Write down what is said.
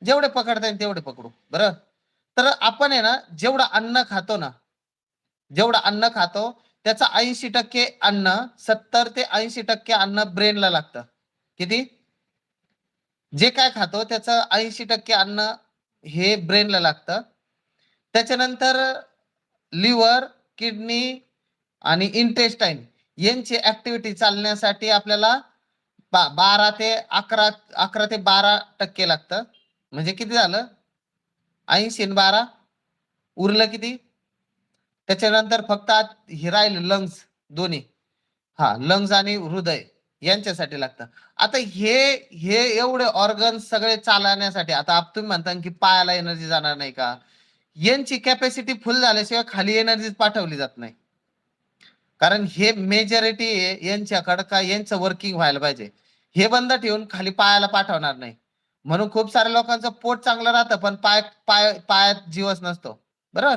जेवढे पकडता येईल तेवढे पकडू बरं. तर आपण आहे ना जेवढं अन्न खातो ना, जेवढं अन्न खातो त्याचा 80% अन्न, 70 ते 80% अन्न ब्रेनला लागतं. किती? जे काय खातो त्याचं 80% अन्न हे ब्रेनला लागतं. त्याच्यानंतर लिव्हर, किडनी आणि इंटेस्टाईन यांची ऍक्टिव्हिटी चालण्यासाठी आपल्याला 12 ते 11 ते 12% लागतं. म्हणजे किती झालं? 80 आणि 12 उरलं किती? त्याच्यानंतर फक्त हे राहिलं लंग्स दोन्ही. हा, लंग्स आणि हृदय यांच्यासाठी लागतं. आता हे हे एवढे ऑर्गन सगळे चालण्यासाठी, आता तुम्ही म्हणता की पायाला एनर्जी जाणार नाही का? यांची कॅपॅसिटी फुल झाल्याशिवाय खाली एनर्जी पाठवली जात नाही. कारण हे मेजॉरिटी यांच्याकडं का यांचं वर्किंग व्हायला पाहिजे. हे बंद ठेवून खाली पायाला पाठवणार नाही. म्हणून खूप साऱ्या लोकांचं पोट चांगलं राहतं पण पायात जीवच नसतो. बरोबर?